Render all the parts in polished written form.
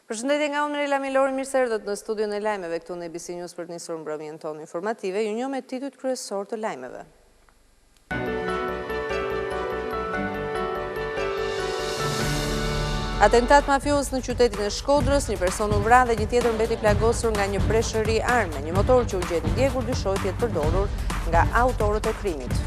Përshëndetje nga unë Rela Milori, mirë se erdhët në studion e lajmeve këtu në ABC News për të nisur mbrëmjen tonë informative, ju njoh me titujt kryesor të lajmeve. Atentat mafios në qytetin e Shkodrës, një person u vra dhe një tjetër mbeti plagosur nga një breshëri arme. Një motor që u gjet ndjekur dyshohet të jetë përdorur nga autorët e krimit.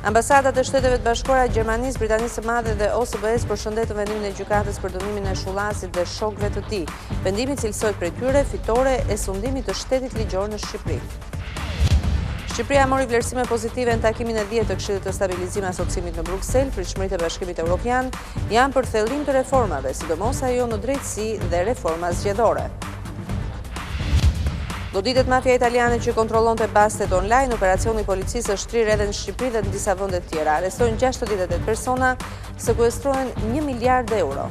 Ambasadat e Shteteve të Bashkuara Gjermanisë, Britanisë së Madhe dhe OSBE-s përshëndetën vendimin e gjykatës për dënimin e Shullasit dhe shokëve të tij. Vendimi cilësohet prej tyre fitore e sundimit të shtetit ligjor në Shqipëri. Shqipëria mori vlerësime pozitive në takimin e 10 të Këshillit të Stabilizimit dhe Asociimit në Bruksel. Pritshmëritë e Bashkimit Evropian janë për thellim të reformave, sidomos ajo në drejtësi dhe reforma zgjedhore. Goditet mafia italiane që kontrollonte bastet online, operacioni i policisë është shtrirë edhe në Shqipëri dhe në disa vende të tjera. Arrestojnë 68 persona, sekuestrohen 1 miliard euro.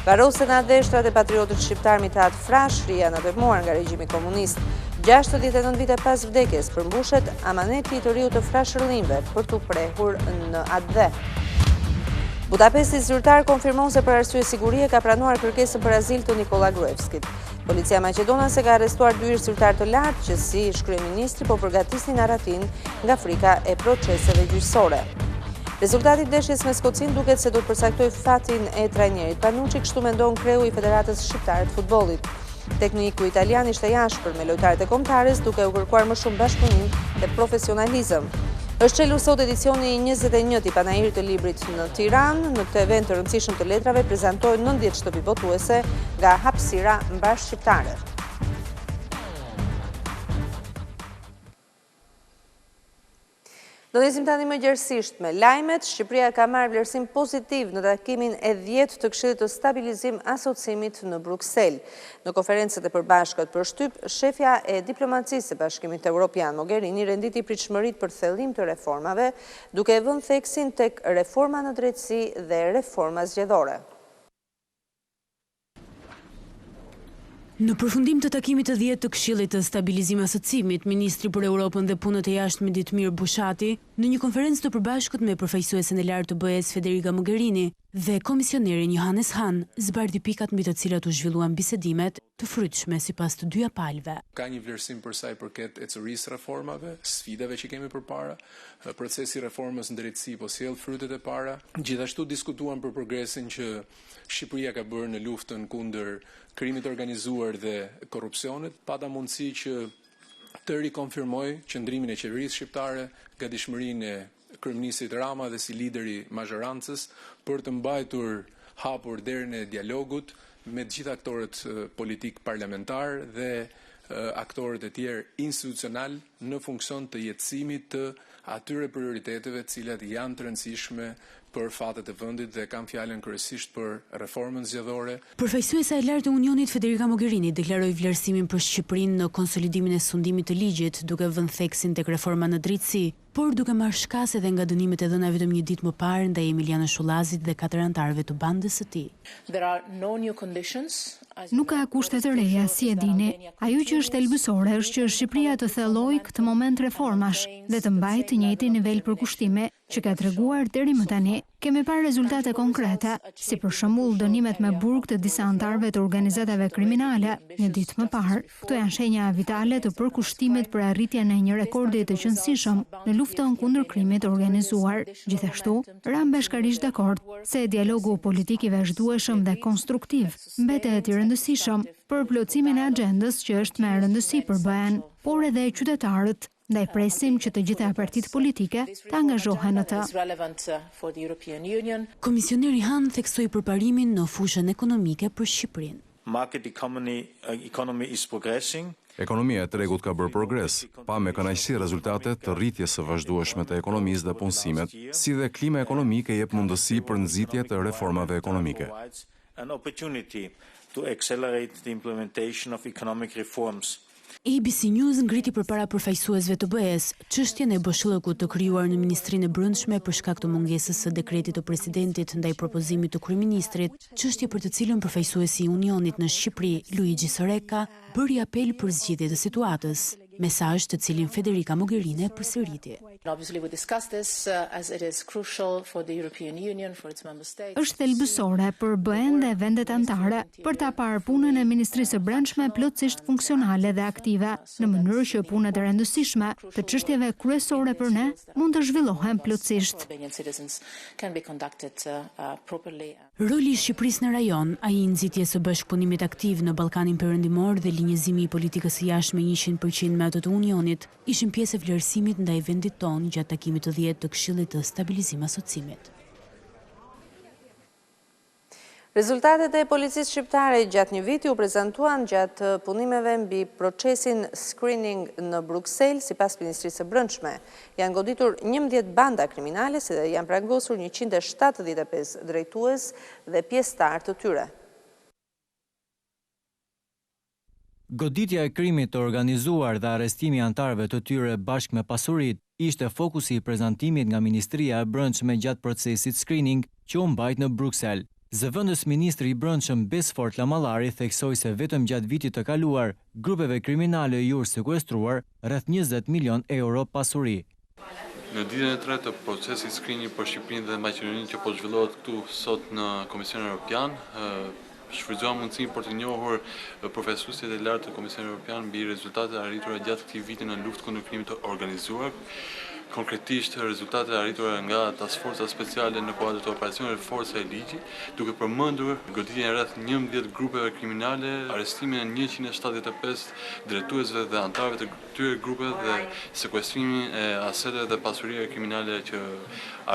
Varrosen e adeshtrat e patriotët shqiptar Mitat Frash, janë dëmuar nga regjimi komunist. 69 vite pas vdekjes, përmbushet amaneti i të riu të frashërllinjve për t'u prehur në AD. Budapesti zyrtar konfirmon se për arsye sigurie ka pranuar kërkesën për azil të Nikola Gruevskit. Policia maqedonase ka arrestuar 2 zyrtar të lartë që si kryeministri po përgatisnin arratin nga frika e proceseve gjyqësore. Rezultati i ndeshjes me Skocin duket se do të përcaktoj fatin e trajnerit Panucci, kështu mendon kreu i Federatës Shqiptare të Futbollit. Tekniku italian ishte jashpër me lojtarët e kombëtares, duke u kërkuar më shumë bashkëpunim dhe profesionalizëm. Është çelur sot edicioni i 21 i panairit të librit në Tiranë. Në këtë event të rëndësishëm të letrave prezantohen 90 shtëpi votuese nga hapësira mbarshqiptare. Do nisim tani më gjerësisht me lajmet. Shqipëria ka marrë vlerësim pozitiv në takimin e 10 të Këshillit të Stabilizim Asociimit në Bruksel. Në konferencët e përbashkët për shtyp, shefja e diplomacisë së Bashkimit Evropian Mogherini renditi pritshmëritë për thellim të reformave, duke vënë theksin tek reforma në drejtësi dhe reforma zgjedhore. Në përfundim të takimit të 10 të Këshillit të Stabilizim Asociimit, Ministri për Europën dhe Punët e Jashtme Ditmir Bushati, në një konferencë të përbashkët me përfaqësuesen e lartë të BE-s Federica Mogherini dhe komisionerin Johannes Hahn, zbardhi pikat mbi të cilat u zhvilluan bisedimet të frytshme sipas të dyja palëve. Ka një vlerësim për sa i përket ecërisë reformave, sfidave që kemi përpara, procesi i reformës në drejtësi po sjell frytet e para. Gjithashtu diskutuan për progresin që Shqipëria ka bërë në luftën kundër krimit organizuar dhe korrupsionit, pata mundësi që të rikonfirmoj qëndrimin e qeverisë shqiptare, gatishmërinë e kryeministit Rama dhe si lideri mazhorancës për të mbajtur hapur derën e dialogut me të gjithë aktorët politik parlamentar dhe aktorët e tjerë institucional në funksion të jetësimit të atyre prioriteteve të cilat janë të rëndësishme për fatet e vendit dhe kam fjalën kryesisht për reformën zgjedhore. Përfaqësuesa e lartë e Unionit Federica Mogherini deklaroi vlerësimin për Shqipërinë në konsolidimin e sundimit të ligjit, duke vënë theksin tek reforma në drejtësi, por duke marrë shkas edhe nga dënimet e dhëna vetëm një ditë më parë ndaj Emiliano Shullazit dhe 4 anëtarëve të bandës së tij. Nuk ka kushte të reja, si e dini. Ajo që është thelbësore është që Shqipëria të thellojë këtë moment reformash dhe të mbajë të njëjtin nivel përkushtime që ka treguar deri më tani. Kemi parë rezultate konkrete, si për shembull dënimet me burg të disa anëtarëve të organizatave kriminale një ditë më parë. Këto janë shenja vitale të përkushtimit për arritjen e një rekordi të qëndrueshëm në luftën kundër krimit organizuar. Gjithashtu, ram bashkërisht dakord se dialogu politik i vazhdueshëm dhe konstruktiv mbetet i rëndësishëm për plotësimin e agjendës që është me rëndësi për BE-n, por edhe qytetarët. Ndaj presim që të gjitha partitë politike të angazhohen në të. Komisioneri Hahn theksoi përparimin në fushën ekonomike për Shqipërinë. Ekonomia e tregut ka bërë progres, pa me kënaqësi rezultate të rritjes së vazhdueshme të ekonomisë dhe punësimet, si dhe klima ekonomike jep mundësi për nxitje të reformave ekonomike. ABC News ngriti përpara përfaqësuesve të BE-s çështjen e BSHLL-kut të krijuar në Ministrinë e Brendshme për shkak të mungesës së dekretit të presidentit ndaj propozimit të kryeministrit, çështje për të cilën përfaqësuesi i Unionit në Shqipëri, Luigi Soreka, bëri apel për zgjidhje të situatës. mesazh të cilin Federica Mogherini përsëriti. Është thelbësore për BE-n dhe vendet anëtare për ta parë punën e Ministrisë së Brendshme plotësisht funksionale dhe aktive, në mënyrë që punët e rëndësishme të çështjeve kryesore për ne mund të zhvillohen plotësisht. Roli i Shqipërisë në rajon, ai i nxitjes së bashkëpunimit aktiv në Ballkanin Perëndimor dhe linjëzimi i politikës së jashtme 100% me ato të Unionit, ishin pjesë e vlerësimit ndaj vendit tonë gjatë takimit të 10 të Këshillit të Stabilizim Asociimit. Rezultatet e policisë shqiptare gjatë një viti u prezantuan gjatë punimeve mbi procesin screening në Bruksel, sipas Ministrisë së Brendshme. Janë goditur 11 banda kriminale, si dhe janë prangosur 175 drejtues dhe pjesëtar të tyre. Goditja e krimit të organizuar dhe arrestimi i anëtarëve të tyre bashkë me pasuritë ishte fokusi i prezantimit nga Ministria e Brendshme gjatë procesit screening që u mbajt në Bruksel. Zëvendës ministri i Brendshëm Besfort Lamallari theksoi se vetëm gjatë vitit të kaluar, grupeve kriminale ju sekuestruar rreth 20 milion euro pasuri. Në ditën e tretë të procesit screening për Shqipërinë dhe Maqedoninë që po zhvillohet këtu sot në Komisionin Evropian, shfrytëzova mundësinë për të njohur përfaqësuesit e lartë të Komisionit Evropian mbi rezultatet arritura gjatë këtij viti në luftë kundër krimit të organizuar. Konkretisht, rezultatet arritura nga task forca speciale në kuadër të operacioneve forca e ligjit, duke përmendur goditjen e rreth 11 grupeve kriminale, arrestimin e 175 drejtuesve dhe anëtarëve të këtyre grupeve dhe sekuestrimin e aseteve dhe pasurive kriminale që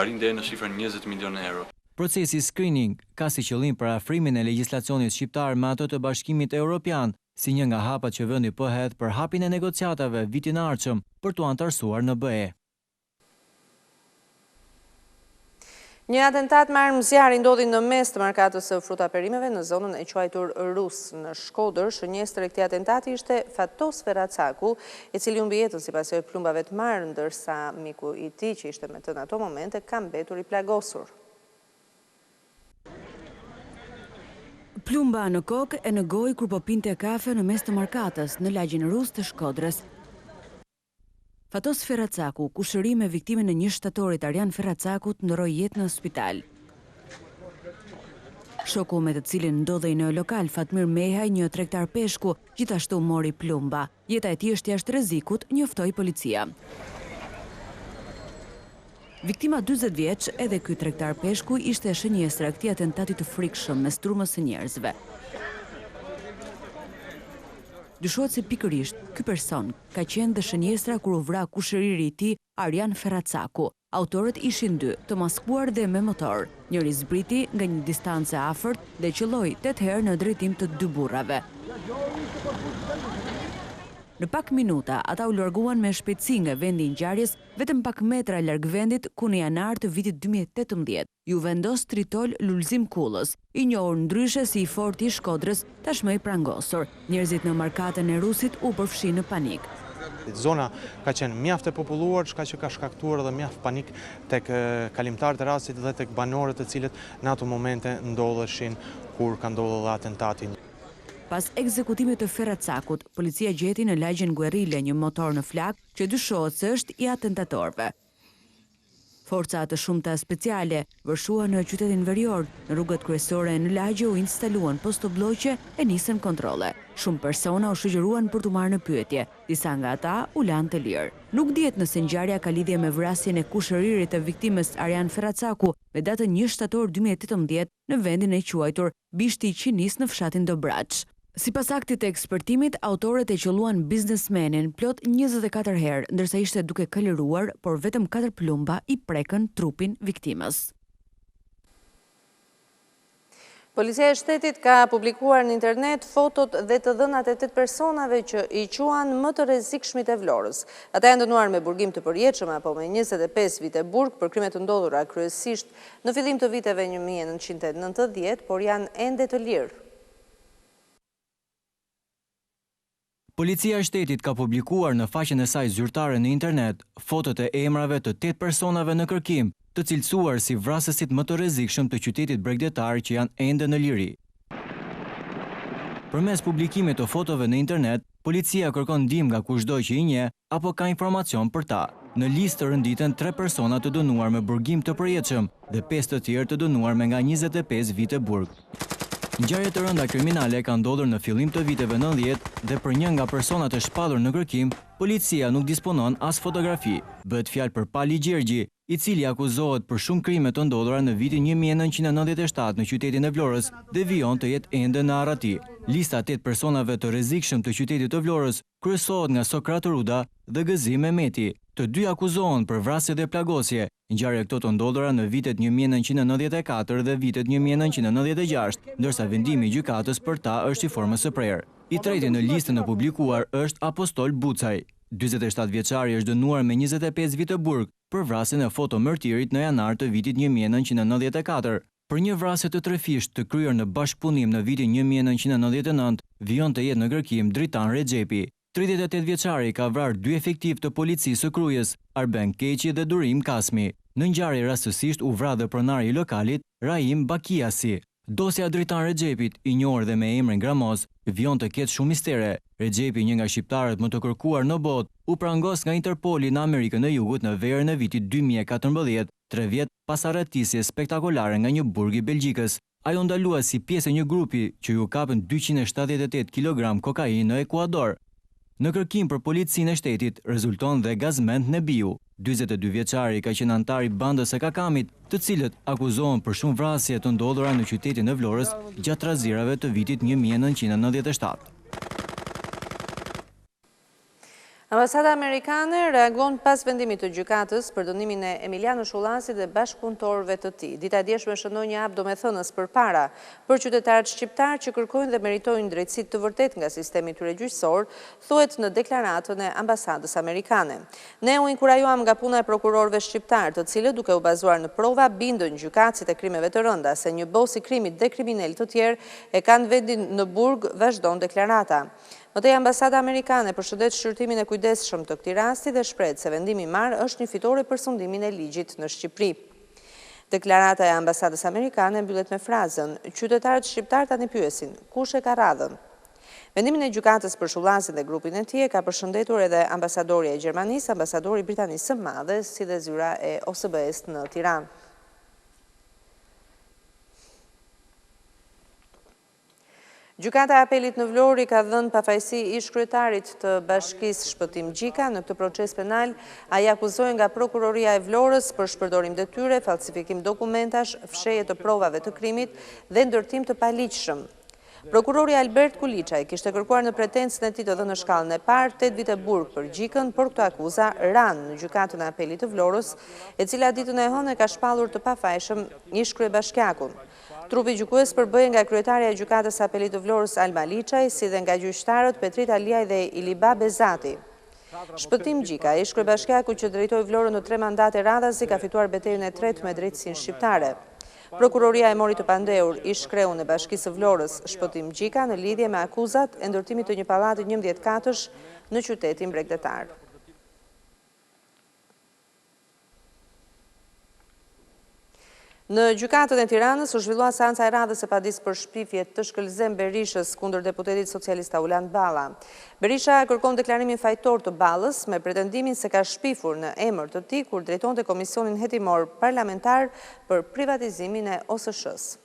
arrin deri në shifrën 20 milionë euro. Procesi screening ka si qëllim parafrimin e legjislacionit shqiptar me ato të Bashkimit Evropian, si një nga hapat që vendi po hedh për hapjen e negociatave vitin e ardhshëm për t'u anëtarësuar në BE. Një atentat me armë zjarri ndodhi në mes të markatës së frutaperimeve në zonën e quajtur Rus në Shkodër. Shënjestër e këtij atentati ishte Fatos Feracaku, i cili humbi jetën sipas plumbave të marrë, ndërsa miku i tij që ishte me të në ato momente ka mbetur i plagosur. Plumba në kokë e në gojë kur po pinte kafe në mes të markatës në lagjin Rus të Shkodrës. Fatos Feracaku, kushëri me viktimin e një shtatorit Arjan Feracakut, ndroi jetë në spital. Shoku me të cilin ndodhej në lokal Fatmir Mehaj, një tregtar peshku, gjithashtu mori plumba. Jeta e tij është jashtë rrezikut, njoftoi policia. Viktima 40 vjeç, edhe ky tregtar peshku ishte shënjestra e këtij atentati të frikshëm me strumës së njerëzve. Dyshohet se pikërisht ky person ka qenë dhe shënjestra kur u vra kushëriri i tij Arjan Feracaku. Autorët ishin dy, të maskuar dhe me motor. Njëri zbriti nga një distancë afërt dhe qëlloi 8 herë në drejtim të dy burrave. Në pak minuta, ata u larguan me shpejtësi nga vendi i ngjarjes, vetëm pak metra larg vendit ku në janar të vitit 2018 ju vendos Tritol Lulzim Kullës, i njohur ndryshe si i forti i Shkodrës, tashmë i prangosur. Njerëzit në markatën e Rusit u përfshin në panik. Zona ka qenë mjaft e populluar, çka që ka shkaktuar edhe mjaft panik tek kalimtarët e rastit dhe tek banorët të cilët në ato momente ndodheshin kur ka ndodhur atentati. Pas ekzekutimit të Feracakut, policia gjeti në lagjen Guerrile një motor në flak që dyshohet se është i atentatorëve. Forca të shumta speciale vërshuan në qytetin verior, në rrugët kryesore në lagje u instaluan postobllogje e nisën kontrolle. Shumë persona u shoqëruan për t'u marrë në pyetje, disa nga ata u lanë të lirë. Nuk dihet nëse ngjarja ka lidhje me vrasjen e kushëririt të viktimës Arjan Feracaku me datën 1 shtator 2018 në vendin e quajtur Bishti i Qinis në fshatin Dobraç. Sipas aktit të ekspertimit, autorët e qelluan biznesmenin plot 24 herë, ndërsa ishte duke kaliruar, por vetëm 4 plumba i prekën trupin viktimës. Policia e shtetit ka publikuar në internet fotot dhe të dhënat e 8 personave që i quan më të rrezikshmit e Vlorës. Ata janë dënuar me burgim të përjetshëm apo me 25 vite burg për krime të ndodhura kryesisht në fillim të viteve 1990, por janë ende të lirë. Policia e shtetit ka publikuar në faqen e saj zyrtare në internet fotot e emrave të 8 personave në kërkim, të cilësuar si vrasësit më të rrezikshëm të qytetit bregdetar që janë ende në liri. Përmes publikimit të fotove në internet, policia kërkon ndihmë nga kushdo që i njeh apo ka informacion për ta. Në listë të rënditen 3 persona të dënuar me burgim të përjetshëm dhe 5 të tjerë të dënuar me nga 25 vite burg. Ngjarje të rënda kriminale kanë ndodhur në fillim të viteve 90 dhe për një nga personat e shpallur në kërkim, policia nuk disponon as fotografi. Bëhet fjalë për Pali Gjergji, i cili akuzohet për shumë krime të ndodhura në vitin 1997 në qytetin e Vlorës dhe vijon të jetë ende në arrati. Lista 8 personave të rrezikshëm të qytetit të Vlorës kryesohet nga Sokrat Ruda dhe Gëzim Mehmeti. Të dy akuzohen për vrasje dhe plagosje, ngjarje këto të ndodhura në vitet 1994 dhe vitet 1996, ndërsa vendimi i gjykatës për ta është i formës së prerë. I treti në listën e publikuar është Apostol Bucaj. 47 vjeçari është dënuar me 25 vite burg për vrasjen e fotomërtirit në janar të vitit 1994. Për një vrasje të trefisht të kryer në bashkëpunim në vitin 1999, vijon të jetë në kërkim Dritan Rexhepi. 38 vjeçari ka vrarë 2 efektiv të policisë së Krujës, Arben Keqi dhe Durim Kasmi. Në ngjarje rastësisht u vra dhe pronari i lokalit, Rahim Bakiasi. Dosja Dritan Rexhepit, i njohur dhe me emrin Gramoz, vijon të ketë shumë mistere. Rexhepi, një nga shqiptarët më të kërkuar në botë, u prangos nga Interpoli në Amerikën e Jugut në verën e vitit 2014, 3 vjet pas arrestisje spektakolare nga një burg i Belgjikës. Ajo ndalua si pjesë e një grupi që ju kapën 278 kg kokainë në Ekuador. Në kërkim për policinë e shtetit rezulton dhe Gazment Nebiu. 42 vjeçari ka qenë antar i bandës së Kakamit, të cilët akuzohen për shumë vrasje të ndodhura në qytetin e Vlorës gjatë razirave të vitit 1997. Ambasada amerikane reagon pas vendimit të gjykatës për dënimin e Emiliano Shullasit dhe bashkëpunëtorëve të tij. Dita e djeshme shënoi një hap domethënës përpara për qytetarët shqiptar që kërkojnë dhe meritojnë drejtësi të vërtetë nga sistemi i tyre gjyqësor, thuhet në deklaratën e ambasadës amerikane. Ne u inkurajuam nga puna e prokurorëve shqiptar, të cilët duke u bazuar në prova bindën gjykatësit e krimeve të rënda se një bos i krimit dhe kriminal të tjerë e kanë vendin në burg, vazhdon deklarata. Mëtej ambasada amerikane përshëndet shqyrtimin e kujdesshëm të këtij rasti dhe shpreh se vendimi i marrë është një fitore për sundimin e ligjit në Shqipëri. Deklarata e ambasadës amerikane mbyllet me frazën: qytetarët shqiptar tani pyesin, kush e ka radhën? Vendimin e gjykatës për Shullasin dhe grupin e tij ka përshëndetur edhe ambasadori e Gjermanisë, ambasadori i Britanisë së Madhe, si dhe zyra e OSBE-s në Tiranë. Gjykata e apelit në Vlorë ka dhënë pafajësi ish-kryetarit të Bashkisë Shpëtim Gjika në këtë proces penal. Ai akuzohen nga prokuroria e Vlorës për shpërdorim detyre, falsifikim dokumentash, fshehje të provave të krimit dhe ndërtim të paligjshëm. Prokurori Albert Kuliçaj kishte kërkuar në pretencën e tij të dhënë në shkallën e parë 8 vite burg për Gjikën, por këto akuza ranë në gjykatën e apelit të Vlorës, e cila ditën e hënë ka shpallur të pafajshëm ish-kryebashkiakun. Trupi gjykues përbëhej nga kryetaria e gjykatës së apelit të Vlorës Alma Liçaj, si dhe nga gjyqtarët Petrita Liaj dhe Iliba Bezati. Shpëtim Gjika, ish-kryebashkiaku që drejtoi Vlorën në 3 mandate radhazi, ka fituar betejën e tretë me drejtësinë shqiptare. Prokuroria e mori të pandehur ish-kreun e Bashkisë së Vlorës, Shpëtim Gjika, në lidhje me akuzat e ndërtimit të një pallati 11 katësh në qytetin bregdetar. Në gjykatën e Tiranës u zhvillua seanca e radhës së padisë për shpifje të Shkëlzem Berishës kundër deputetit socialist Aulan Balla. Berisha kërkon deklarimin fajtor të Ballës me pretendimin se ka shpifur në emër të tij kur drejtonte Komisionin Hetimor Parlamentar për privatizimin e OSSH-s.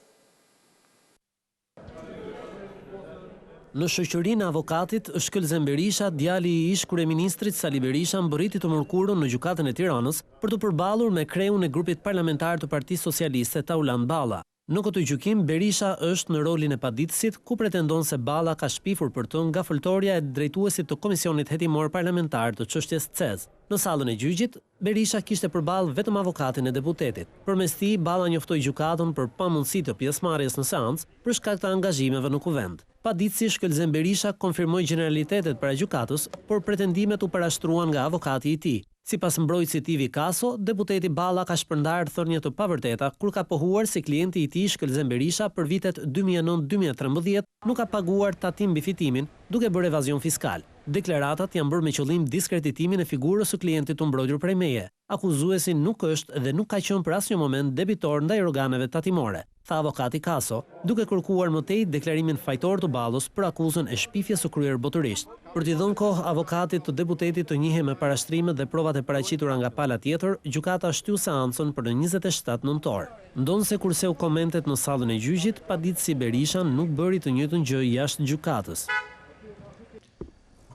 Në shoqërinë e avokatit, Shkëlzem Berisha, djali i ish-kryeministrit Sali Berisha, mbërriti të mërkurën në gjykatën e Tiranës për të përballur me kreun e grupit parlamentar të Partisë Socialiste Aulan Balla. Në këtë gjykim, Berisha është në rolin e paditësit, ku pretendon se Balla ka shpifur për të nga fëltorja e drejtuesit të Komisionit Hetimor Parlamentar të çështjes CEZ. Në sallën e gjyqit, Berisha kishte përballë vetëm avokatin e deputetit. Përmes tij, Balla njoftoi gjykatën për pamundësi të pjesëmarrjes në seancë për shkak të angazhimeve në kuvend. Paditësi Shkëlzem Berisha konfirmoi generalitetet para gjykatës, por pretendimet u parashtruan nga avokati i tij. Sipas mbrojtësit Ivi Kaso, deputeti Balla ka shpërndarë thërnje të pavërteta kur ka pohuar se klienti i tij Shkëlzem Berisha për vitet 2009-2013 nuk ka paguar tatim mbi fitimin, duke bërë evazion fiskal. Deklaratat janë bërë me qëllim diskreditimin e figurës së klientit të mbrojtur prej meje. Akuzuesi nuk është dhe nuk ka qenë për asnjë moment debitor ndaj organeve tatimore, tha avokati Kaso, duke kërkuar më tej deklarimin fajtor të Ballos për akuzën e shpifjes së kryer boturisht. Për t'i dhënë kohë avokatit të deputetit të njihem me parashtrimet dhe provat e paraqitura nga pala tjetër, gjykata shtyu seancën për në 27 nëntor. Ndonse kurse u komentet në sallën e gjyqit, paditësi Berisha nuk bëri të njëjtën gjë jashtë gjykatës.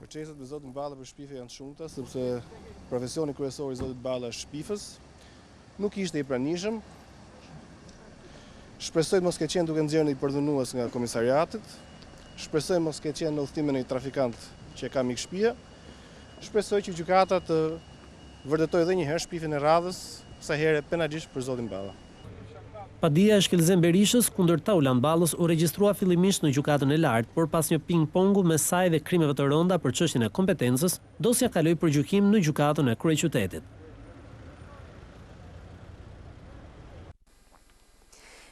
Kërkesat me zotin Balla për shpifje janë shumëta, sepse profesioni kryesor i zotit Balla është shpifës, nuk ishte i pranishëm. Shpresoj mos ke qenë duke nxjerrë një përdhunues nga komisariatit. Shpresoj mos ke qenë në udhëtim me një trafikant që ka mik shtëpia. Shpresoj që gjykata të vërtetoj edhe një herë shpifjen e radhës, kësaj here penalisht për zotin Balla. Padia e shkelzem Berishës kundër Taulan Ballës u regjistrua fillimisht në gjykatën e lartë, por pas një ping-pongu me saj dhe krimeve të rënda për çështjen e kompetencës, dosja kaloi për gjykim në gjykatën e kryeqytetit.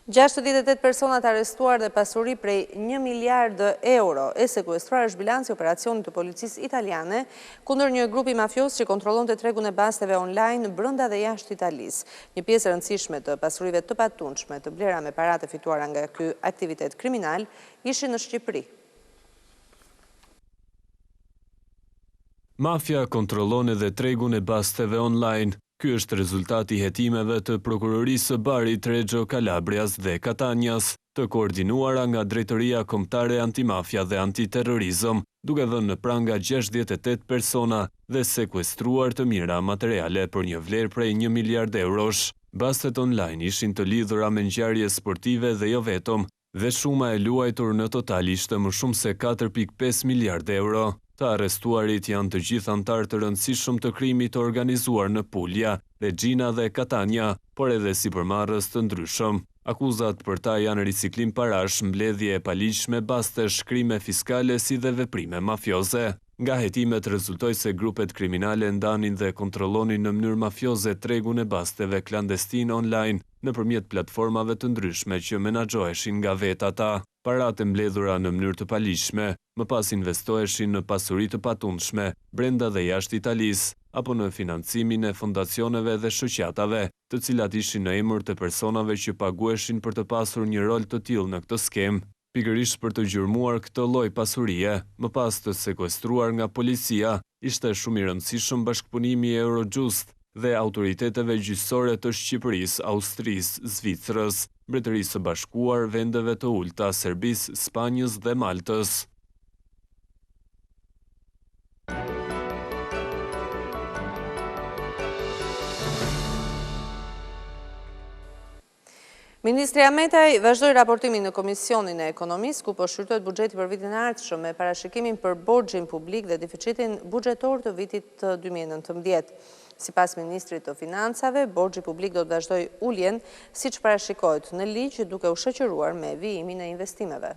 68 personat arrestuar dhe pasuri prej 1 miliard euro e sekuestruar është bilanci i operacionit të policisë italiane kundër një grupi mafios që kontrollonte tregun e basteve online brenda dhe jashtë Italisë. Një pjesë e rëndësishme të pasurive të patundshme të blera me paratë fituara nga ky aktivitet kriminal ishin në Shqipëri. Mafia kontrollon edhe tregun e basteve online. Ky është rezultati i hetimeve të prokurorisë së Barit, Reggio Calabrias dhe Catanias, të koordinuara nga Drejtoria Kombëtare Antimafia dhe Antiterrorizëm, duke dhënë në pranga 68 persona dhe sekuestruar të mira materiale për një vlerë prej 1 miliard eurosh. Bastet online ishin të lidhura me ngjarje sportive dhe jo vetëm, dhe shuma e luajtur në total ishte më shumë se 4.5 miliard euro. Të arrestuarit janë të gjithë antarë të rëndësishëm të krimit të organizuar në Puglia, Regjina dhe Catania, por edhe sipërmarrës të ndryshëm. Akuzat për ta janë riciklim parash, mbledhje e paligjshme, bastesh, krime fiskale si dhe veprime mafioze. Nga hetimet rezultoi se grupet kriminale ndanin dhe kontrollonin në mënyrë mafioze tregun e basteve klandestin online nëpërmjet platformave të ndryshme që menaxhoheshin nga vetë ata. Paratë mbledhura në mënyrë të paligjshme, më pas investoheshin në pasuri të patundshme, brenda dhe jashtë Italisë, apo në financimin e fondacioneve dhe shoqatave, të cilat ishin në emër të personave që paguheshin për të pasur një rol të tillë në këtë skem. Pikërisht për të gjurmuar këtë lloj pasurie, më pas të sekuestruar nga policia, ishte shumë i rëndësishëm bashkëpunimi i Eurojust dhe autoriteteve gjyqësore të Shqipërisë, Austrisë, Zvicrës, Mbretërisë së Bashkuar, vendeve të ulta, Serbisë, Spanjës dhe Maltës. Ministri Ahmetaj vazhdoi raportimin në Komisionin e Ekonomisë, ku po shfrytëohet buxheti për vitin e ardhshëm me parashikimin për borxhin publik dhe deficitin buxhetor të vitit 2019. Sipas Ministrit të Financave, borxhi publik do të vazhdojë uljen, siç parashikohet në ligj, duke u shoqëruar me vijimin e investimeve.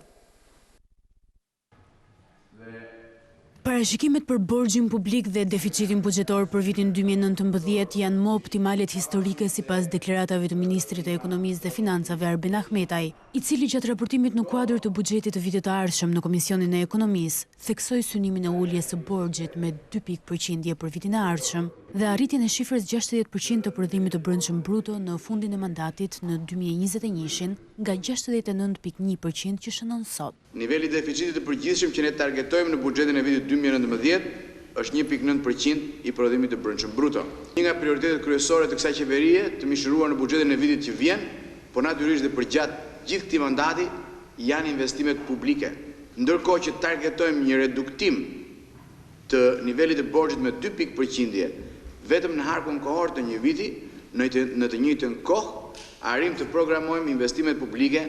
Parashikimet për borxhin publik dhe deficitin buxhetor për vitin 2019 janë më optimalet historike sipas deklaratave të Ministrit të Ekonomisë dhe Financave Arben Ahmetaj, i cili gjatë raportimit në kuadër të buxhetit të vitit të ardhshëm në Komisionin e Ekonomisë, theksoi synimin e uljes së borxhit me 2 pikë përqindje për vitin e ardhshëm dhe arritjen e shifrës 60% të prodhimit të brendshëm bruto në fundin e mandatit në 2021 nga 69.1% që shënon sot. Niveli i deficitit të përgjithshëm që ne targetojmë në buxhetin e vitit 2019 është 1.9% i prodhimit të brendshëm bruto. Një nga prioritetet kryesore të kësaj qeverie të mishëruar në buxhetin e vitit që vjen, por natyrisht dhe përgjatë gjithë këtij mandati, janë investimet publike. Ndërkohë që targetojmë një reduktim të nivelit të borxhit me 2 pikë përqindje vetëm në harkun kohor të një viti, në të njëjtën kohë arrim të programojmë investimet publike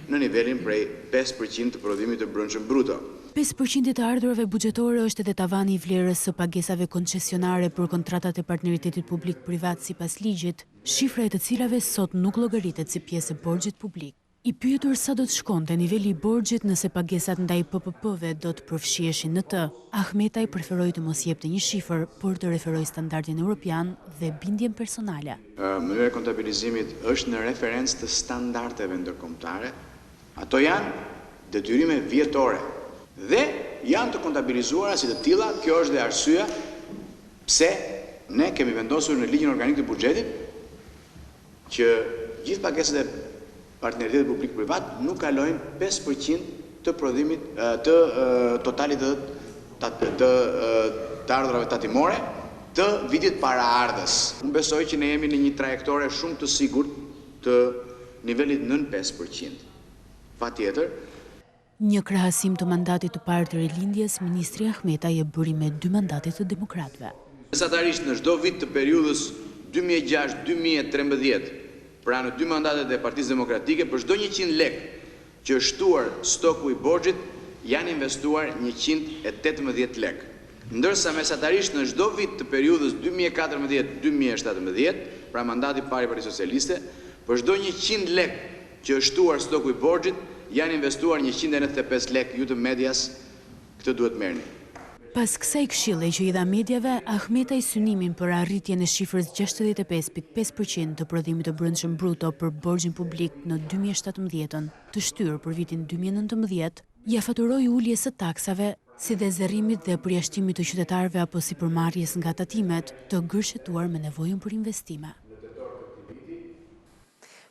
në nivelin prej 5% të prodhimit të brendshëm bruto. 5% të ardhurave buxhetore është edhe tavani i vlerës së pagesave koncesionare për kontratat e partneritetit publik-privat sipas ligjit, shifra e të cilave sot nuk llogaritet si pjesë e borxhit publik. I pyetur sa do të shkonte niveli i borxhit nëse pagesat ndaj PPP-ve do të përfshiheshin në të, Ahmetaj preferoi të mos jepte një shifër, por të referoi standardin evropian dhe bindjen personale. Mënyra e kontabilizimit është në referencë të standardeve ndërkombëtare. Ato janë detyrime vjetore dhe janë të kontabilizuara si të tilla. Kjo është dhe arsyeja pse ne kemi vendosur në ligjin organik të buxhetit që gjithë pagesat e partneritetit publik-privat nuk kalojnë 5% të prodhimit të totalit të ardhurave tatimore të vitit paraardhës. Unë besoj që ne jemi në një trajektore shumë të sigurt të nivelit nën 5%. Patjetër, një krahasim të mandatit të parë të rilindjes, ministri Ahmetaj e bëri me 2 mandatet të demokratëve. Mesatarisht në çdo vit të periudhës 2006-2013, pra në 2 mandatet e Partisë Demokratike, për çdo 100 lekë që është shtuar stoku i borxhit, janë investuar 118 lekë. Ndërsa mesatarisht në çdo vit të periudhës 2014-2017, pra mandati i parë i Partisë Socialiste, për çdo 100 lekë që është shtuar stoku i borxhit, janë investuar 195 lekë. Ju të medias, këtë duhet merrni. Pas kësaj këshille që i dha mediave, Ahmetaj synimin për arritjen e shifrës 65.5% të prodhimit të brendshëm bruto për borxhin publik në 2017, të shtyrë për vitin 2019, ja faturoi uljes së taksave, si dhe zërrimit dhe përjashtimit të qytetarëve apo sipërmarrjes nga tatimet, të gërshetuar me nevojën për investime.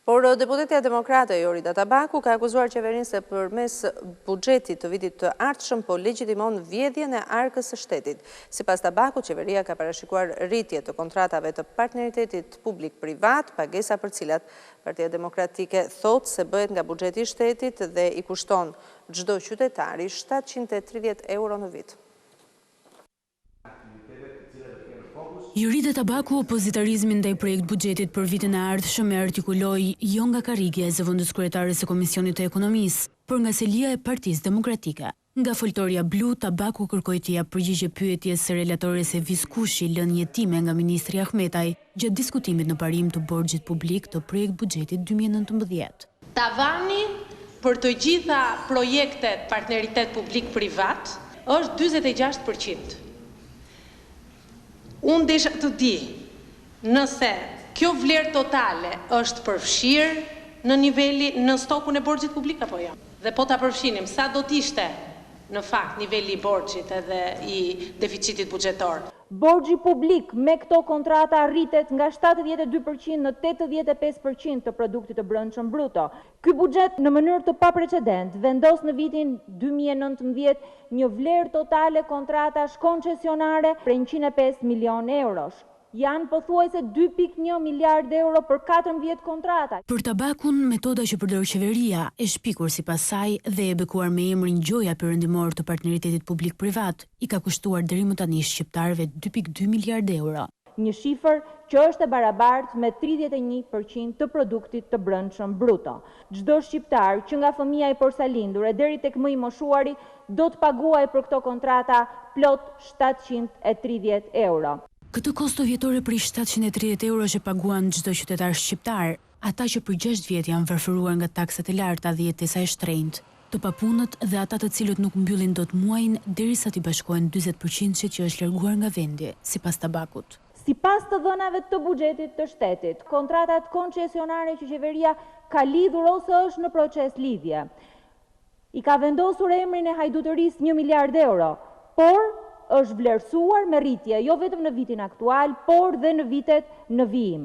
Por deputetja demokrate Jorida Tabaku ka akuzuar qeverinë se përmes buxhetit të vitit të ardhshëm po legjitimon vjedhjen e arkës së shtetit. Sipas Tabaku, qeveria ka parashikuar rritje të kontratave të partneritetit publik-privat, pagesa për cilat Partia Demokratike thot se bëhet nga buxheti i shtetit dhe i kushton çdo qytetari 730 euro në vit. Jorida Tabaku opozitarizmin ndaj projekt buxhetit për vitin e ardhshëm e artikuloi jo nga karrigja e zëvendës kryetares së Komisionit të Ekonomisë, por nga selia e Partisë Demokratike. Nga foltoria blu, Tabaku kërkoi të japë përgjigje pyetjes së relatores e Viskushi lënë jetime nga ministri Ahmetaj gjatë diskutimit në parim të borxhit publik të projekt buxhetit 2019. Tavani për të gjitha projektet partneritet publik-privat është 46%. Unë desha të di nëse kjo vlerë totale është përfshirë në stokun e borxhit publik apo jo. Dhe po ta përfshinim, sa do t'ishte në fakt nivelli i borxhit edhe i deficitit buxhetor. Borxhi publik me këto kontrata rritet nga 72% në 85% të produktit të brendshëm bruto. Ky buxhet në mënyrë të paprecedent vendos në vitin 2019 një vlerë totale kontratash koncesionare për 105 milion eurosh. Janë pothuajse 2.1 miliard euro për 14 kontrata. Për Tabakun, metoda që përdor qeveria e shpikur sipas saj dhe e bekuar me emrin gjoja perëndimor të partneritetit publik-privat, i ka kushtuar deri më tani shqiptarëve 2.2 miliard euro. Një shifër që është e barabartë me 31% të produktit të brendshëm bruto. Çdo shqiptar që nga fëmia i porsalindur e deri tek më i moshuari do të paguajë për këto kontrata plot 730 euro. Këtë kosto vjetore për 730 euro që paguan çdo qytetar shqiptar, ata që për 6 vjet janë varfëruar nga taksat e larta dhe jetesa e shtrenjtë, të papunët dhe ata të cilët nuk mbyllin dot muajin derisa t'i bashkohen 40% që është larguar nga vendi, sipas Tabakut. Sipas të dhënave të buxhetit të shtetit, kontratat koncesionare që qeveria ka lidhur ose është në proces lidhje, i ka vendosur emrin e hajdutërisë 1 miliard euro, por është vlerësuar me rritje jo vetëm në vitin aktual, por dhe në vitet në vijim.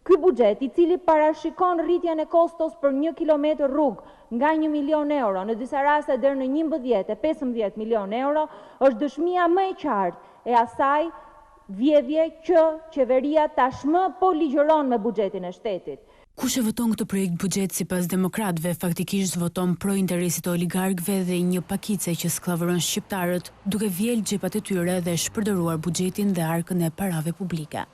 Ky buxhet, i cili parashikon rritjen e kostos për 1 kilometër rrugë nga 1 milion euro, në disa raste deri në 11 e 15 milion euro, është dëshmia më e qartë e asaj vjedhje që qeveria tashmë po ligjëron me buxhetin e shtetit. Kush e voton këtë projekt buxhet sipas demokratëve faktikisht voton pro interesit të oligarkëve dhe një pakice që skllavëron shqiptarët, duke vjel xhepat e tyre dhe shpërdoruar buxhetin dhe arkën e parave publike.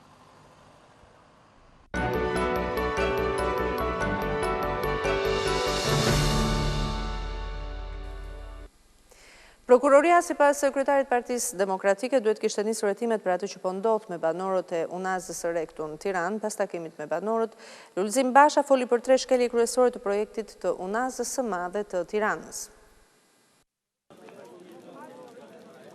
Prokuroria, sipas kryetarit Partisë Demokratike, duhet kishte nisur hetimet për atë që po ndodh me banorët e Unazës së Re këtu në Tiranë. Pas takimit me banorët, Lulzim Basha foli për 3 shkelje kryesore të projektit të Unazës së Madhe të Tiranës.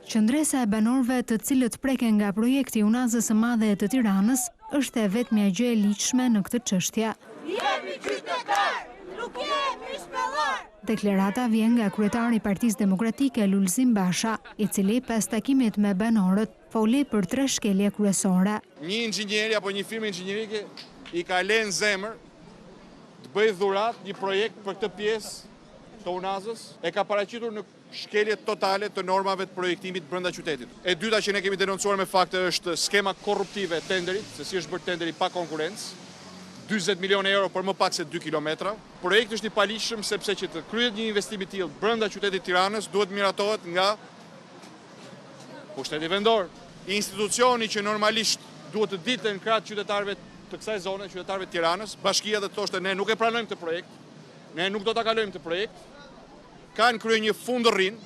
Qëndresa e banorëve të cilët preken nga projekti Unazës së Madhe të Tiranës është e vetmja gjë e ligjshme në këtë çështje. Jemi qytetar, nuk jemi shpellar. Deklarata vjen nga kryetari i Partisë Demokratike Lulzim Basha, i cili pas takimit me banorët foli për 3 shkelje kryesore. Një inxhinieri apo një firmë inxhinierike i ka lënë zemër të bëjë dhurat një projekt për këtë pjesë të Unazës, e ka paraqitur në shkelje totale të normave të projektimit brenda qytetit. E dyta që ne kemi denoncuar me fakte është skema korruptive e tenderit, se si është bërë tenderi pa konkurrencë. 40 milionë euro për më pak se 2 kilometra. Projekti është i paligjshëm sepse që të kryhet një investim i tillë brenda qytetit Tiranës duhet miratohet nga pushteti vendor. Institucioni që normalisht duhet të ditë në krah qytetarëve të kësaj zone, qytetarëve të Tiranës, bashkia dhe të thoshte ne nuk e pranojmë këtë projekt, ne nuk do ta kalojmë këtë projekt. Kanë kryer një fundërrin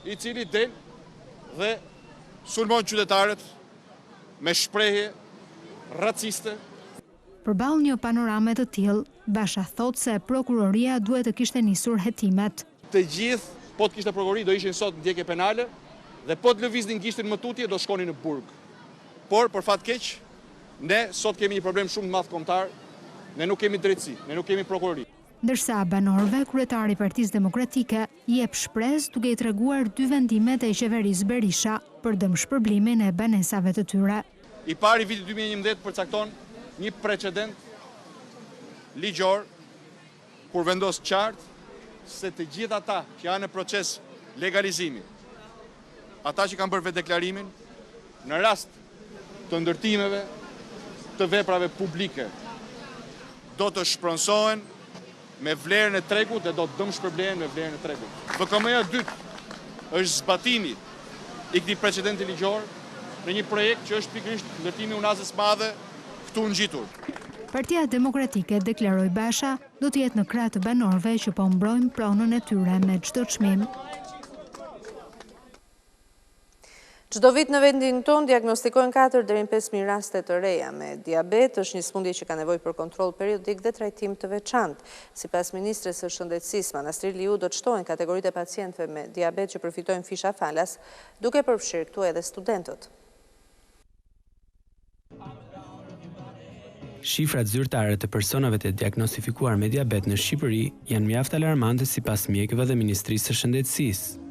i cili del dhe sulmon qytetarët me shprehje raciste. Përballë një panorame të tillë, Basha thot se prokuroria duhet të kishte nisur hetimet. Të gjithë, po të kishte prokurori, do ishin sot në ndjekje penale dhe po të lëviznin gishtin më tutje, do shkonin në burg. Por, për fat keq, ne sot kemi një problem shumë të madh kombëtar, ne nuk kemi drejtësi, ne nuk kemi prokurori. Ndërsa banorëve, kryetari i Partisë Demokratike jep shpresë duke i treguar 2 vendimet e qeverisë Berisha për dëmshpërblimin e banesave të tyre. I pari viti 2011 përcakton një precedent ligjor kur vendos qartë se të gjithë ata që janë në proces legalizimi, ata që kanë bërë deklarimin, në rast të ndërtimeve të veprave publike, do të shpronsohen me vlerën e tregut dhe do të dëmshpërblehen me vlerën e tregut. BKM-ja dytë është zbatimi i këtij precedenti ligjor në një projekt që është pikërisht ndërtimi i Unazës madhe këtu ngjitur. Partia Demokratike, deklaroi Basha, do të jetë në krah të banorëve që po mbrojnë pronën e tyre me çdo çmim. Çdo vit në vendin tonë diagnostikojnë 4 deri në 5.000 raste të reja me diabet, është një sëmundje që ka nevojë për kontroll periodik dhe trajtim të veçantë. Sipas ministres së Shëndetësisë Manastri Liu, do të shtohen kategoritë e pacientëve me diabet që përfitojnë fisha falas, duke përfshirë këtu edhe studentët. Shifrat zyrtare të personave të diagnostifikuar me diabet në Shqipëri janë mjaft alarmante sipas mjekëve dhe Ministrisë së Shëndetësisë.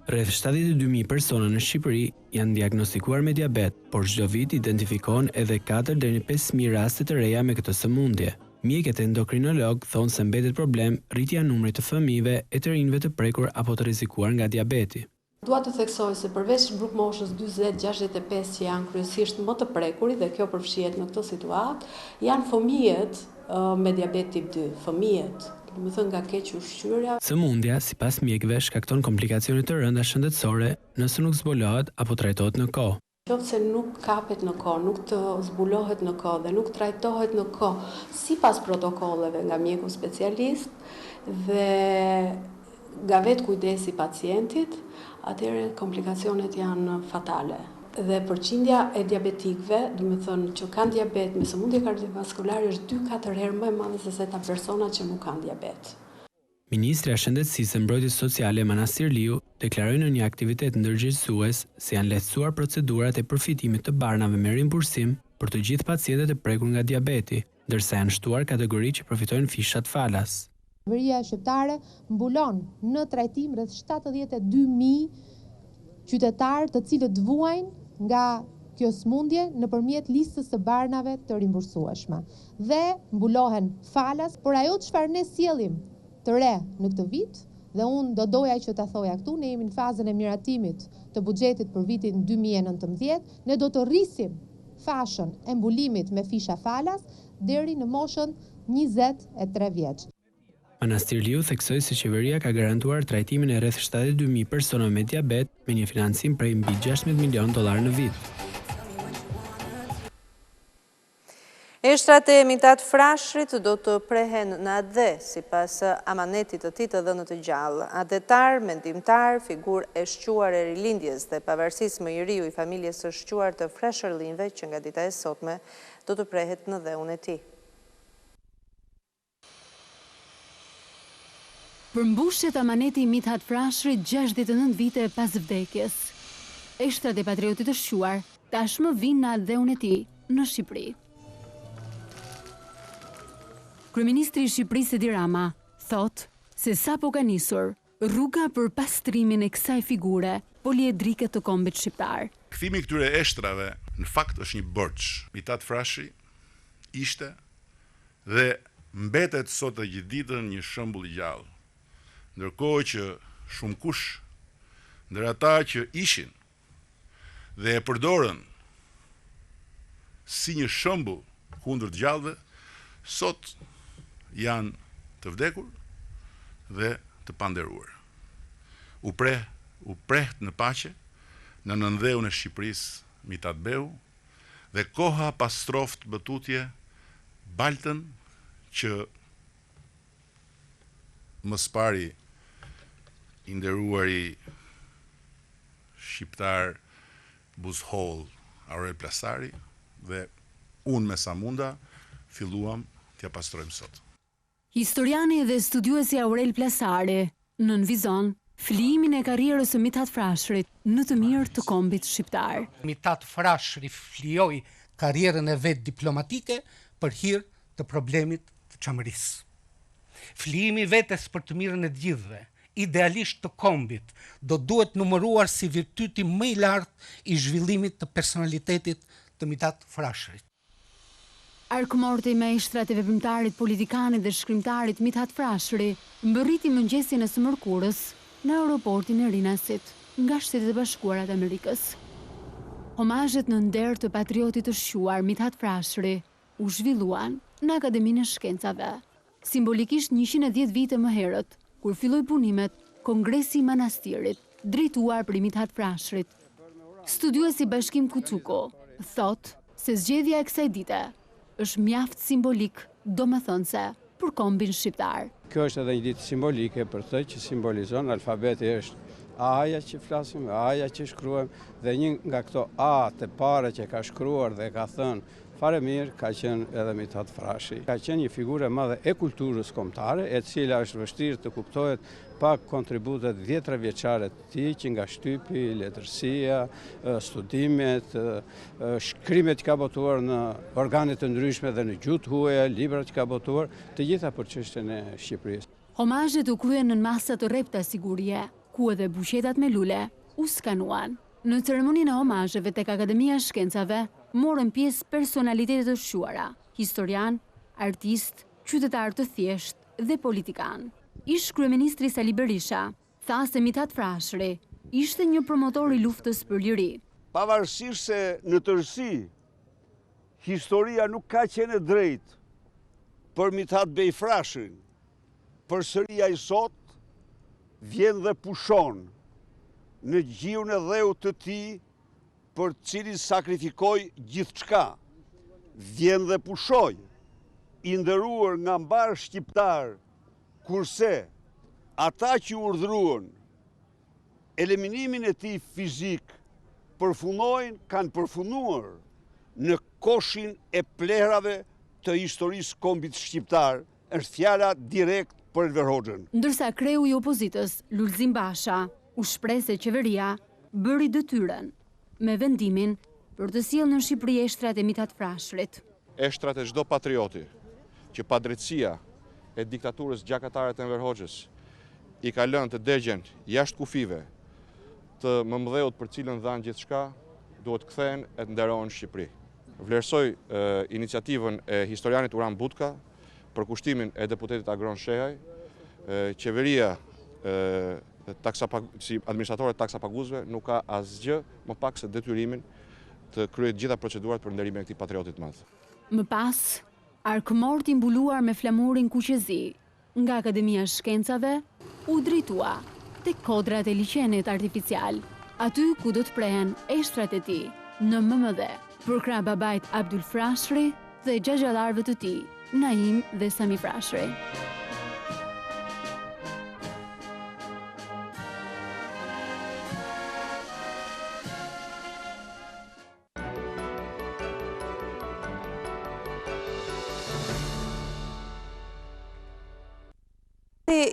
Rreth 72.000 persona në Shqipëri janë diagnostikuar me diabet, por çdo vit identifikohen edhe 4 deri në 5.000 raste të reja me këtë sëmundje. Mjekët e endokrinolog thonë se mbetet problem rritja e numrit të fëmijëve e të rinjve të prekur apo të rrezikuar nga diabeti. Dua të theksoj se përveç grup moshës 40-65 që janë kryesisht më të prekurit dhe kjo përfshihet në këtë situatë, janë fëmijët me diabet tip 2, fëmijët. Më thënë nga keq ushqyerja. Sëmundja, sipas mjekëve, shkakton komplikacione të rënda shëndetësore nëse nuk zbulohet apo trajtohet në kohë. Qoftë se nuk kapet në kohë, nuk të zbulohet në kohë dhe nuk trajtohet në kohë sipas protokolleve nga mjeku specialist dhe nga vetë kujdesi i pacientit, atëherë komplikacionet janë fatale. Dhe përqindja e diabetikëve, do të thënë që kanë diabet me sëmundje kardiovaskulare është 2-4 herë më e madhe se sa persona që nuk kanë diabet. Ministria e Shëndetësisë dhe Mbrojtjes Sociale Manastri Liu deklaroi në një aktivitet ndërgjegjësues se janë lehtësuar procedurat e përfitimit të barnave me rimbursim për të gjithë pacientët e prekur nga diabeti, ndërsa janë shtuar kategori që përfitojnë fishat falas. Qeveria shqiptare mbulon në trajtim rreth 72.000 qytetarë të cilët vuajnë nga kjo sëmundje nëpërmjet listës së barnave të rimbursueshme. Dhe mbulohen falas, por ajo çfarë ne sjellim të re në këtë vit, dhe unë do doja që ta thoja këtu, ne jemi në fazën e miratimit të buxhetit për vitin 2019, ne do të rrisim fashën e mbulimit me fisha falas deri në moshën 23 vjeç. Manastri Liu theksoi se qeveria ka garantuar trajtimin e rreth 72.000 personave me diabet me një financim prej mbi $16 milion në vit. Eshtrat e emitat Frashërit do të prehen në AD, sipas amanetit të tij të dhënë të gjallë. Adetar, mendimtar, figurë e shquar e rilindjes dhe pavarësisë mëjëriu i familjes së shquar të Frashërlinjve që nga dita e sotme do të prehet në dheun e tij. Përmbushet amaneti i Mithat Frashërit 69 vite pas vdekjes. Eshtrat e patriotit të shquar tashmë vinë në dheun e tij në Shqipëri. Kryeministri i Shqipërisë Edi Rama thot se sapo ka nisur rruga për pastrimin e kësaj figure poliedrike të kombit shqiptar. Kthimi i këtyre eshtrave në fakt është një borxh. Mitat Frashi ishte dhe mbetet sot të gjithë ditën një shembull i gjallë. Ndërkohë që shumë kush ndër ata që ishin dhe e përdorën si një shembull kundër të gjallëve, sot janë të vdekur dhe të panderuar. U preht në paqe në nëndheun e Shqipërisë Mitat Beu dhe koha pas stroft bëtutje Baltën që më spari i nderuari shqiptar Buzhol Aurel Plasari dhe unë me sa munda filluam t'ja pastrojmë sot. Historiani dhe studiuesi Aurel Plasari nënvizon flimin e karrierës së Mithat Frashërit në të mirë të kombit shqiptar. Mithat Frashëri flijoi karrierën e vet diplomatike për hir të problemit të çamërisë. Flijimi vetes për të mirën e të gjithëve, idealisht të kombit, do duhet numëruar si virtyti më i lartë i zhvillimit të personalitetit të Mithat Frashërit. Arkmorti me ishtrat e veprimtarit politikanit dhe shkrimtarit Mithat Frashëri mbërriti mëngjesin e së mërkurës në aeroportin e Rinasit, nga Shtetet e Bashkuara të Amerikës. Homazhet në nder të patriotit të shquar Mithat Frashëri u zhvilluan në Akademinë e Shkencave. Simbolikisht 110 vite më herët, kur filloi punimet Kongresi i Manastirit, drejtuar për Mithat Frashërit. Studiuesi Bashkim Kucuko thot se zgjedhja e kësaj dite është mjaft simbolik, domethënse, për kombin shqiptar. Kjo është edhe një ditë simbolike për të që simbolizon alfabeti është A-ja që flasim, A-ja që shkruajmë, dhe një nga këto A të pare që ka shkruar dhe ka thënë fare mirë ka qenë edhe Mithat Frashi. Ka qenë një figurë e madhe e kulturës kombëtare, e cila është vështirë të kuptohet pa kontributet 10 vjeçare të tij, që nga shtypi, letërsia, studimet, shkrimet që ka botuar në organe të ndryshme dhe në gjuhë të huaja, librat që ka botuar, të gjitha për çështjen e Shqipërisë. Homazhet u kryen në masa të rrepta sigurie, ku edhe buqetat me lule u skanuan. Në ceremoninë e homazheve tek Akademia e Shkencave morën pjesë personalitetet të shquara, historian, artist, qytetar të thjeshtë dhe politikan. Ish kryeministri Sali Berisha tha se Mithat Frashëri ishte një promotor i luftës për liri. Pavarësisht se në tërësi historia nuk ka qenë e drejtë për Mithat Bej Frashërin, përsëri ai sot vjen dhe pushon në gjiun e dheut të tij për cilin sakrifikoi gjithçka. Vjen dhe pushoi, i nderuar nga mbar shqiptar, kurse ata që urdhruan eliminimin e tij fizik kanë përfunuar në koshin e plehrave të historisë kombit shqiptar, është fjala direkt për Enver Hoxhën. Ndërsa kreu i opozitës, Lulzim Basha, u shpreh se qeveria bëri detyrën me vendimin për të sjellë në Shqipëri eshtrat e Mithat Frashërit. Eshtrat e çdo patrioti që padrejtësia e diktaturës gjakatare të Enver Hoxhës i ka lënë të degjen jashtë kufive të mëmdheut për cilën dhanë gjithçka, duhet kthehen e të nderohen në Shqipëri. Vlerësoj iniciativën e historianit Uran Butka për kushtimin e deputetit Agron Shehaj, qeveria si administratore taksapaguzve nuk ka asgjë më pak se detyrimin të kryejë gjitha procedurat për nderimin e këtij patriotit madh. Më pas, arkmorti mbuluar me flamurin kuqezi nga Akademia e Shkencave u drejtua tek kodrat e liçenit artificial, aty ku do të prehen eshtrat e tij në MMD, për krah babait Abdul Frashëri dhe gjagjallarëve të tij, Naim dhe Sami Frashëri.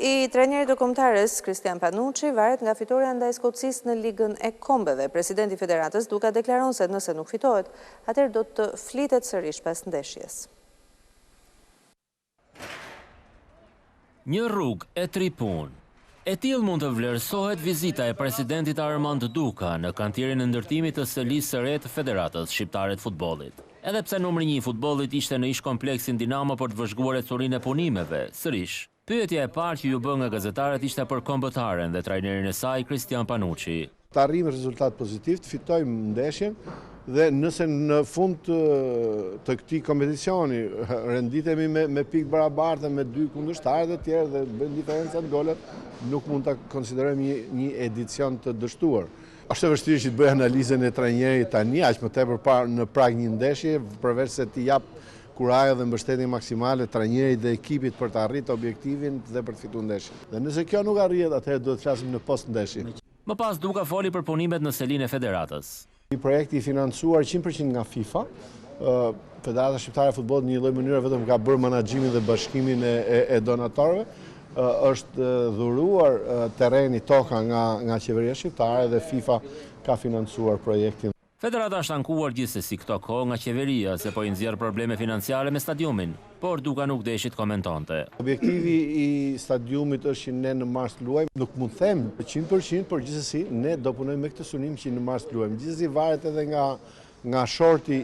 I trajnerit të kombëtarës, Kristian Panucci, varet nga fitoria ndaj Skocisë në Ligën e Kombeve. Presidenti i Federatës duke deklaruar se nëse nuk fitohet, atëherë do të flitet sërish pas ndeshjes. Një rrugë e 3 punë. E tillë mund të vlerësohet vizita e presidentit Armand Duka në kantierin e ndërtimit të selisë së re të Federatës Shqiptare të Futbollit. Edhe pse numri 1 i futbollit ishte në ish kompleksin Dinamo për të vëzhguar ecurinë e punimeve, sërish, pyetja e parë që ju bë nga gazetarët ishte për kombëtaren dhe trajnerin e saj Cristian Panucci. Të arrijmë rezultat pozitiv, të fitojmë ndeshjen dhe nëse në fund të këtij kompeticioni renditemi me pikë barabartë me 2 kundërshtarë dhe tjerë dhe bëjmë diferencat golet, nuk mund ta konsiderojmë një edicion të dështuar. Është e vështirë që të bëj analizën e trajnerit tani, aq më tepër në prag një ndeshje, përveç se t'i jap kurajë dhe mbështetje maksimale trajnerit dhe ekipit për të arritur objektivin dhe për të fituar ndeshjen. Dhe nëse kjo nuk arrihet, atëherë duhet të flasim në post ndeshje. Më pas Duka foli për punimet në selinë e Federatës. Një projekt i financuar 100% nga FIFA, Federata Shqiptare e Futbollit në një lloj mënyre vetëm ka bërë menaxhimin dhe bashkimin e donatorëve, është dhuruar terreni toka nga qeveria shqiptare dhe FIFA ka financuar projektin. Federata është ankuar gjithsesi këto kohë nga qeveria se po i nxjerr probleme financiare me stadiumin, por Duka nuk deshi të komentonte. Objektivi i stadiumit është që ne në mars luajmë, nuk mund të them 100%, por gjithsesi ne do punojmë me këtë synim që në mars luajmë. Gjithsesi varet edhe nga shorti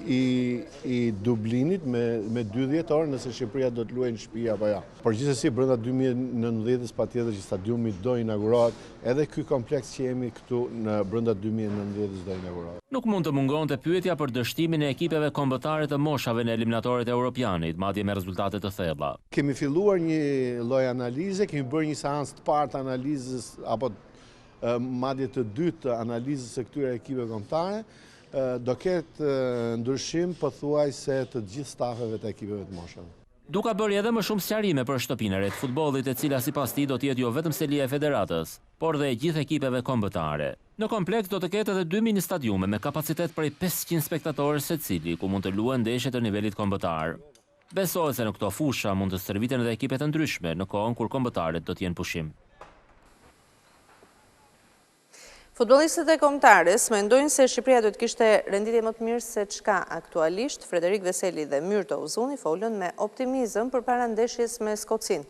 i Dublinit me 2 dhjetor nëse Shqipëria do të luajë në shtëpi apo jo. Por gjithsesi brenda 2019-s patjetër që stadiumi do inaugurohet, edhe ky kompleks që jemi këtu në brenda 2019-s do inaugurohet. Nuk mund të mungonte pyetja për dështimin e ekipeve kombëtare të moshave në eliminatorët e Europianit, madje me rezultate të thella. Kemi filluar një lloj analize, kemi bërë një seancë të parë të analizës apo madje të dytë të analizës së këtyre ekipeve kombëtare. Do ketë ndryshim pothuajse të gjithë stafeve të ekipeve të moshave. Duka bëri edhe më shumë sqarime për shtëpinë e re të futbollit, e cila sipas tij do të jetë jo vetëm selia e Federatës, por dhe e gjithë ekipeve kombëtare. Në kompleks do të ketë edhe 2 mini stadiume me kapacitet prej 500 spektatorë secili, ku mund të luajnë ndeshje të nivelit kombëtar. Besohet se në këto fusha mund të stërviten edhe ekipe të ndryshme në kohën kur kombëtarët do të jenë pushim. Futbollistët e kombëtarës mendojnë se Shqipëria do të kishte renditje më të mirë se çka aktualisht. Frederik Veseli dhe Myrto Uzuni folën me optimizëm përpara ndeshjes me Skocinë.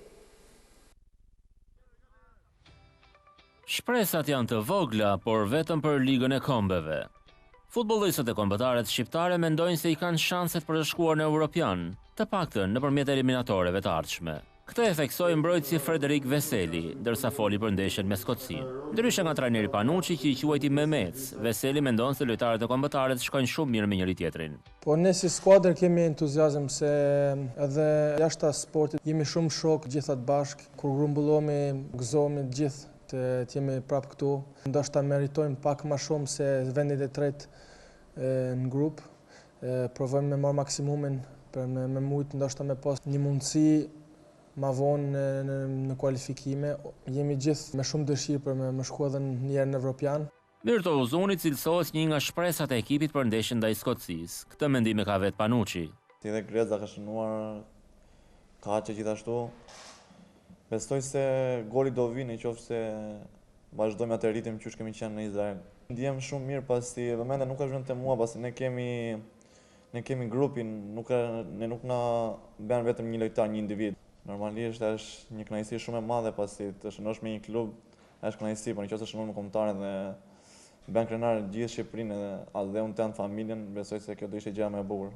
Shpresat janë të vogla, por vetëm për ligën e kombeve. Futbollistët e kombëtarët shqiptare mendojnë se i kanë shanset për të shkuar në Europian, të paktën nëpërmjet eliminatoreve të ardhshme. Këtë e theksoi mbrojtësi Frederik Veseli, ndërsa foli për ndeshjen me Skocinë. Ndryshe nga trajneri Panucci që i quajti Mehmet, Veseli mendon se lojtarët e kombëtarët shkojnë shumë mirë me njëri tjetrin. Po ne si skuadër kemi entuziazëm se edhe jashtë sportit jemi shumë shok gjithat bashk, kur grumbullohemi, gëzohemi gjithë të jemi prapë këtu. Ndoshta meritojmë pak më shumë se vendit e tretë në grup. Provojmë me marr maksimumin për me mujt ndoshta me pas një mundësi ma vonë në kualifikime, jemi gjithë me shumë dëshirë për me shku edhe njerë në Evropian. Myrto Uzuni cilësohet një nga shpresat e ekipit për ndeshjen ndaj Skocisë. Këtë mendim e ka vetë Panucci. Si dhe Greza ka shënuar kaqe gjithashtu. Besoj se goli do vinë, qoftë se vazhdojmë atë ritim që kemi qenë në Izrael. Ndihem shumë mirë pasi vëmendja nuk është vetëm te mua, pasi ne kemi grupin, ne nuk na bën vetëm një lojtar, një individ. Normalisht është një kënaqësi shumë e madhe pasi të shënosh me një klub, është kënaqësi, por nëse shënon me kombëtarët dhe bën krenar gjithë Shqipërinë dhe unë tan familjen, besoj se kjo do ishte gjë më e bukur.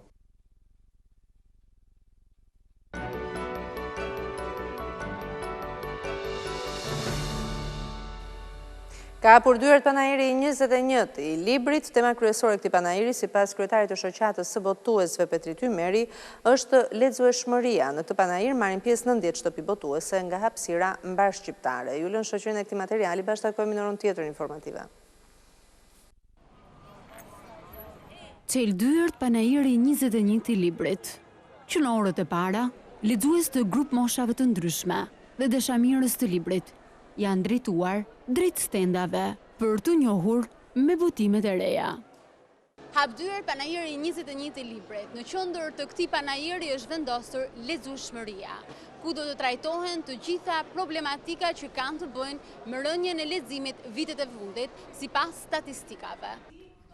Ka hapur dyert panajiri i 21 i librit. Tema kryesore këtij panajiri, sipas kryetarit të shoqatës së botuesve Petrit Ymeri, është lexueshmëria. Në këtë panajir marrin pjesë 90 shtëpi botuese nga hapësira mbar shqiptare. Ju lën shoqërinë e këtij materiali, bashkëtakojmë në orën tjetër informative. Çel dyert panajiri i 21 i librit. Që në orët e para, lexues të grup moshave të ndryshme dhe dashamirës të librit janë drejtuar drejt stendave për të njohur me botimet e reja. Hapdyer panajiri i 21 i librit. Në qendër të këtij panajiri është vendosur lexueshmëria, ku do të trajtohen të gjitha problematika që kanë të bëjnë me rënjen e leximit vitet e fundit, sipas statistikave.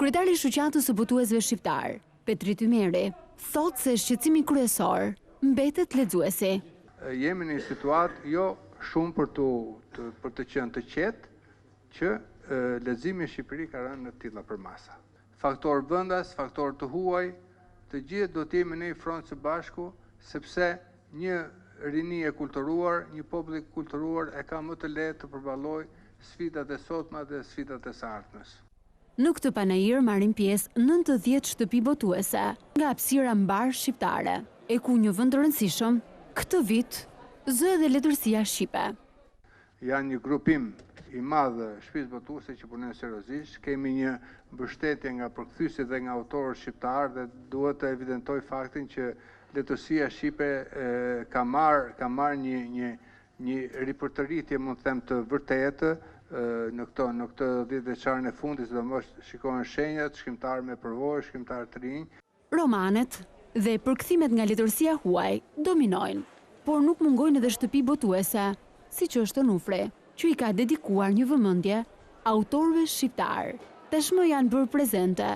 Kryetari i shoqatës së botuesve shqiptar, Petrit Ymeri, thotë se shqetësimi kryesor mbetet lexuesi. Jemi në një situatë jo shumë për të qenë të qetë që leximi në Shqipëri ka rënë në tilla përmasa. Faktor vendas, faktor të huaj, të gjithë do të jemi në një front së bashku, sepse një rini e kulturuar, një popull i kulturuar e ka më të lehtë të përballojë sfidat e sotme dhe sfidat e së ardhmes. Në këtë panajir marrin pjesë 90 shtëpi botuese nga hapësira mbar shqiptare, e ku një vend të rëndësishëm këtë vit zë edhe letërsia shqipe. Janë një grupim i madh shtëpisë botuese që punojnë seriozisht, kemi një mbështetje nga përkthyesit dhe nga autorët shqiptar dhe duhet të evidentoj faktin që letërsia shqipe ka marrë një ripërtëritje, mund të them, të vërtetë në këtë 10 vjeçarin e fundit, sidomos shikohen shenjat, shkrimtarë me përvojë, shkrimtarë të rinj. Romanet dhe përkthimet nga letërsia huaj dominojnë, por nuk mungojnë edhe shtëpi botuese, siç është Onufri, që i ka dedikuar një vëmendje autorëve shqiptar. Tashmë janë bërë prezente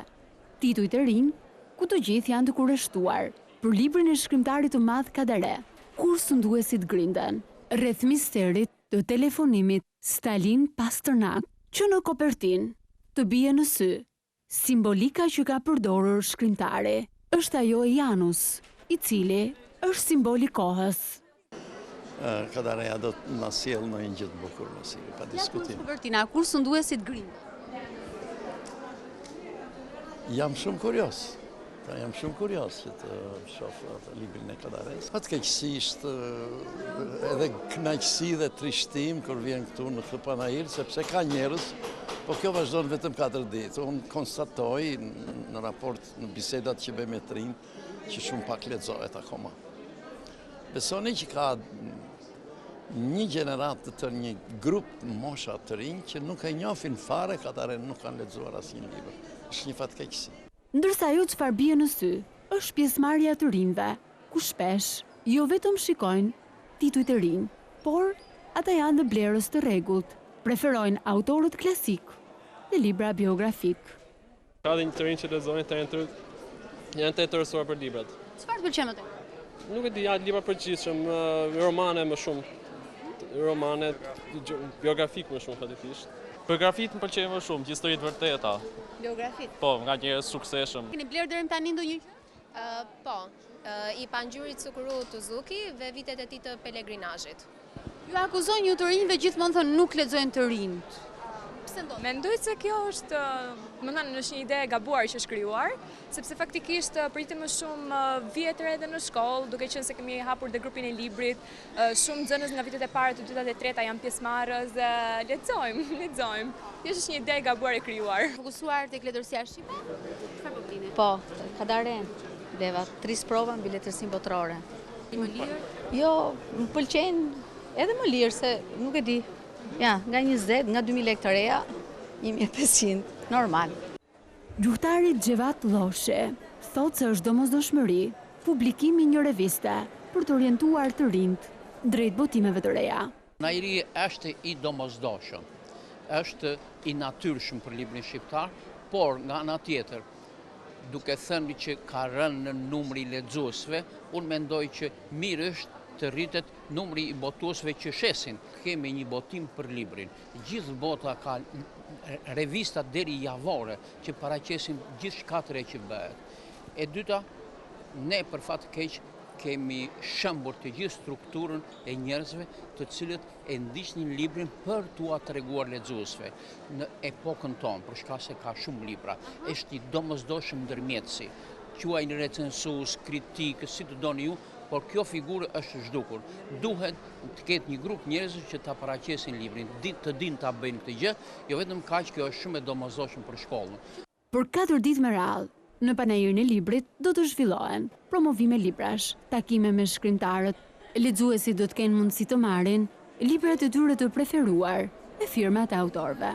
titujt e rinj, ku të gjithë janë të kurreshtuar për librin e shkrimtarit të madh Kadare, Kur sunduesit grinden, rreth misterit të telefonimit Stalin Pasternak, që në kopertin të bie në sy. Simbolika që ka përdorur shkrimtari është ajo e Janus, i cili është simboli kohës. Kadareja do të na sjellë në një gjë të bukur, pa diskutim. Kopertina, Kur sunduesit grinden. Jam shumë kurios. Jam shumë kurios që të shoh librin e Kadares. Fatkeqësisht edhe kënaqësi dhe trishtim kur vjen këtu në këtë panajir, sepse ka njerëz, po kjo vazhdon vetëm 4 ditë. Unë konstatoj në raport në bisedat që bëj me të rinj që shumë pak lexohet akoma. Besoni që ka një gjeneratë të një grup mosha të rinj që nuk e njohin fare Kadaren, nuk kanë lexuar asnjë libër. Është një fatkeqësi. Ndërsa ajo çfarë bie në sy, është pjesëmarrja të rinjve, ku shpesh jo vetëm shikojnë titujt e rinj, por ata janë dhe blerës të rregullt, preferojnë autorët klasik dhe libra biografik. Ka dhe një të rinj që lexojnë janë të interesuar për librat. Çfarë të pëlqen më tej? Nuk e di, janë libra përgjithshëm, romane më shumë. Romane biografik më shumë fatikisht. Biografit më pëlqejnë më shumë, që historitë vërteta. Biografit? Po, nga njerëz suksesshëm. Keni bler deri tani ndonjë gjë? Po, i Pangjyrit Cukuru Tuzuki dhe vitet e tij të pelegrinazhit. Ju akuzojnë ju të rinjve gjithmonë thonë nuk lexojnë të rinjt. Pse ndodh? Mendoj se kjo është, është një ide e gabuar që është krijuar, sepse faktikisht pritet më shumë vjetër edhe në shkollë, duke qenë se kemi hapur dhe grupin e librit, shumë nxënës nga vitet e para, të dyta dhe treta janë pjesëmarrës, lexojmë. Kjo është një ide e gabuar e krijuar. Fokusuar tek letërsia shqipe? Çfarë po blini? Po, Kadare, leva 3 prova mbi letërsinë botërore. Më lirë? Jo, më pëlqejnë edhe më lirë, se nuk e di. Ja, nga 20, nga 2000 lekë të reja, 1500, normal. Gjuhtari Gjevat Lloshi thotë se është domosdoshmëri publikimi një reviste për të orientuar të rinjt drejt botimeve të reja. Najri është i domosdoshëm, është i natyrshëm për librin shqiptar, por nga ana tjetër, duke thënë që ka rënë në numri i lexuesve, unë mendoj që mirë është të rritet numri i botuesve që shesin. Kemi një botim për librin. Gjithë bota ka revista deri javore që paraqesin gjithë shkatre që bëhet. E dyta, ne për fat keq kemi shëmbur të gjithë strukturën e njerëzve të cilët e ndiqnin librin për t'ua treguar lexuesve. Në epokën tonë, për shkak se ka shumë libra, është i domosdoshëm ndërmjetësi. Quajnë recensus, kritik, si të doni ju, por kjo figurë është zhdukur. Duhet të ketë një grup njerëzish që ta paraqesin librin, të dinë ta bëjnë këtë gjë, jo vetëm kaq, kjo është shumë e domosdoshme për shkollën. Për 4 ditë me radhë, në panajirin e librit do të zhvillohen promovime librash, takime me shkrimtarët, lexuesit do të kenë mundësi të marrin librat e tyre të preferuar e firmat e autorëve.